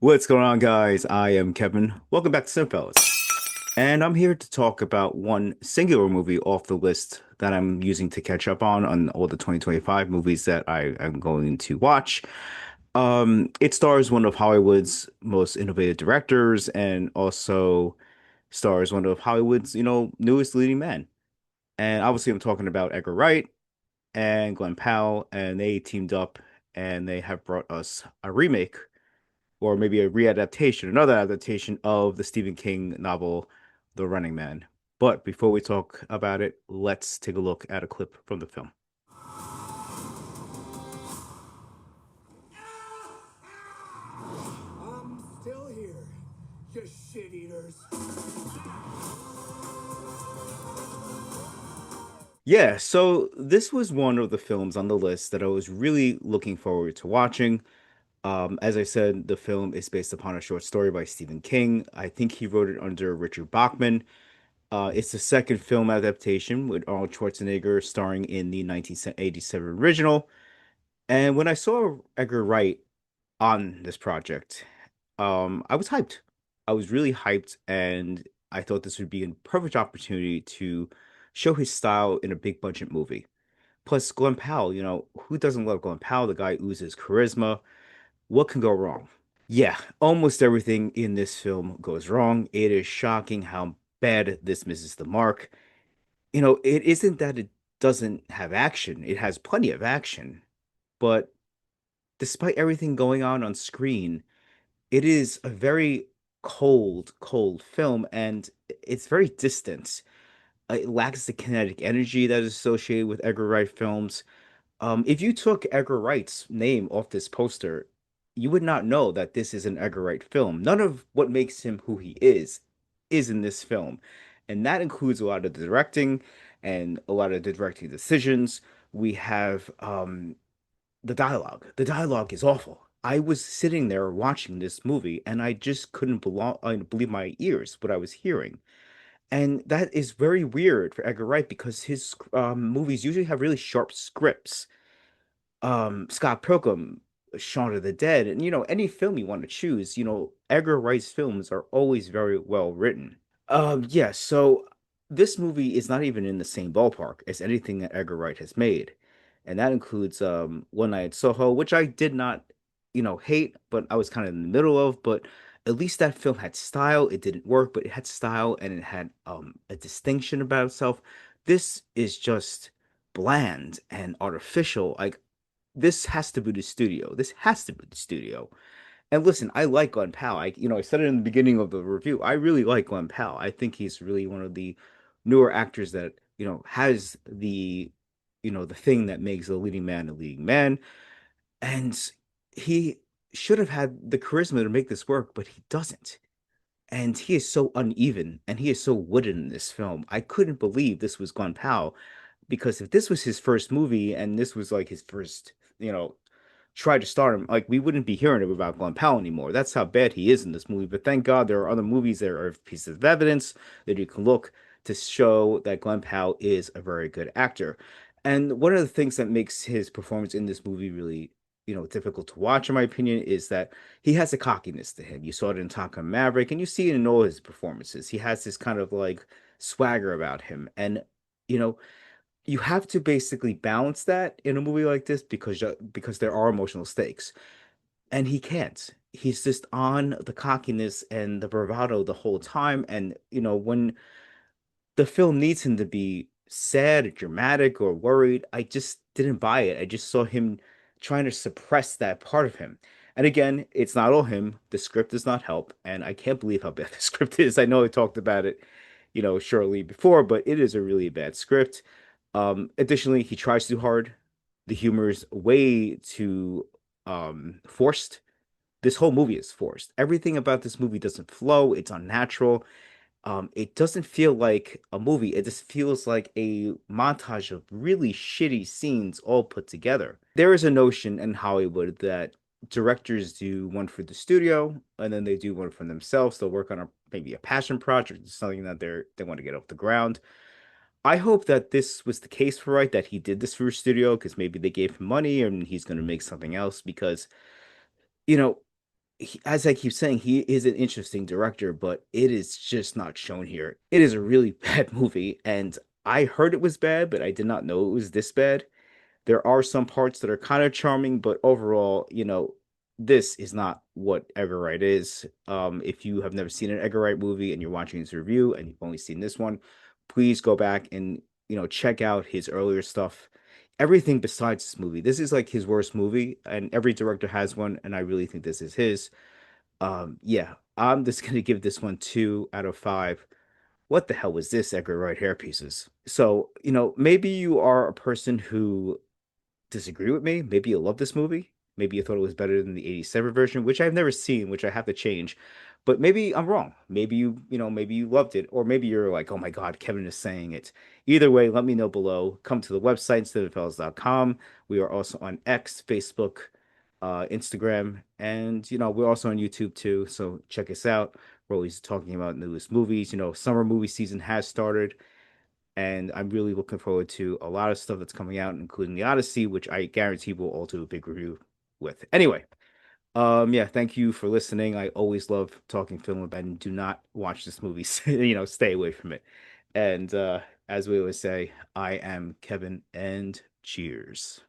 What's going on, guys? I am Kevin. Welcome back to Cinephiles. And I'm here to talk about one singular movie off the list that I'm using to catch up on all the 2025 movies that I am going to watch. It stars one of Hollywood's most innovative directors and also stars one of Hollywood's, newest leading men. And obviously, I'm talking about Edgar Wright and Glenn Powell, and they teamed up and they have brought us a remake or maybe a readaptation, another adaptation of the Stephen King novel, The Running Man. But before we talk about it, let's take a look at a clip from the film. I'm still here, you shit eaters. Yeah, so this was one of the films on the list that I was really looking forward to watching. As I said, the film is based upon a short story by Stephen King. I think he wrote it under Richard Bachman. It's the second film adaptation with Arnold Schwarzenegger starring in the 1987 original. And when I saw Edgar Wright on this project, I was hyped. I was really hyped, and I thought this would be a perfect opportunity to show his style in a big budget movie. Plus, Glenn Powell, who doesn't love Glenn Powell? The guy oozes charisma. What can go wrong? Yeah, almost everything in this film goes wrong. It is shocking how bad this misses the mark. It isn't that it doesn't have action, it has plenty of action, but despite everything going on screen, it is a very cold film, and it's very distant. It lacks the kinetic energy that is associated with Edgar Wright films. If you took Edgar Wright's name off this poster, you would not know that this is an Edgar Wright film. None of what makes him who he is in this film. And that includes a lot of the directing and a lot of the directing decisions. We have the dialogue. The dialogue is awful. I was sitting there watching this movie and I just couldn't believe my ears, what I was hearing. And that is very weird for Edgar Wright because his movies usually have really sharp scripts. Scott Pilgrim, Shaun of the Dead, and any film you want to choose, Edgar Wright's films are always very well written. Yeah, so this movie is not even in the same ballpark as anything that Edgar Wright has made. And that includes One Night in Soho, which I did not, hate, but I was kind of in the middle of, but at least that film had style. It didn't work, but it had style and it had a distinction about itself. This is just bland and artificial. Like this has to be the studio. This has to be the studio. And listen, I like Glenn Powell. I said it in the beginning of the review. I really like Glenn Powell. I think he's really one of the newer actors that, has the thing that makes a leading man a leading man. And he should have had the charisma to make this work, but he doesn't. And he is so uneven and he is so wooden in this film. I couldn't believe this was Glenn Powell because if this was his first movie and this was like his first, try to start him, like we wouldn't be hearing about Glenn Powell anymore. That's how bad he is in this movie. But thank God there are other movies that are pieces of evidence that you can look to show that Glenn Powell is a very good actor. And one of the things that makes his performance in this movie really, difficult to watch, in my opinion, is that he has a cockiness to him. You saw it in Top Gun Maverick, and you see it in all his performances. He has this kind of like swagger about him. And, you know, you have to basically balance that in a movie like this because there are emotional stakes, and he can't. He's just on the cockiness and the bravado the whole time, and when the film needs him to be sad or dramatic or worried, I just didn't buy it. I just saw him trying to suppress that part of him. And again, it's not all him. The script does not help, and I can't believe how bad the script is. I know I talked about it, shortly before, but it is a really bad script. Additionally, he tries too hard. The humor is way too forced. This whole movie is forced. Everything about this movie doesn't flow. It's unnatural. It doesn't feel like a movie. It just feels like a montage of really shitty scenes all put together. There is a notion in Hollywood that directors do one for the studio and then they do one for themselves. They'll work on maybe a passion project, something that they want to get off the ground. I hope that this was the case for Wright, that he did this for a studio because maybe they gave him money and he's going to make something else because, you know, as I keep saying, he is an interesting director, but it is just not shown here. It is a really bad movie, and I heard it was bad, but I did not know it was this bad. There are some parts that are kind of charming, but overall, this is not what Edgar Wright is. If you have never seen an Edgar Wright movie and you're watching his review and you've only seen this one, please go back and check out his earlier stuff. Everything besides this movie. This is like his worst movie, and every director has one, and I really think this is his. Yeah, I'm just gonna give this one 2 out of 5. What the hell was this, Edgar Wright hair pieces? So, maybe you are a person who disagree with me. Maybe you love this movie. Maybe you thought it was better than the 87 version, which I've never seen, which I have to change. But maybe I'm wrong. Maybe maybe you loved it, or maybe you're like, oh my God, Kevin is saying it. Either way, let me know below. Come to the website, cinefellas.com. We are also on X, Facebook, Instagram, and we're also on YouTube too. So check us out. We're always talking about newest movies. Summer movie season has started, and I'm really looking forward to a lot of stuff that's coming out, including the Odyssey, which I guarantee we'll all do a big review with. Anyway, yeah, thank you for listening. I always love talking film, and do not watch this movie. Stay away from it. And as we always say, I am Kevin, and cheers.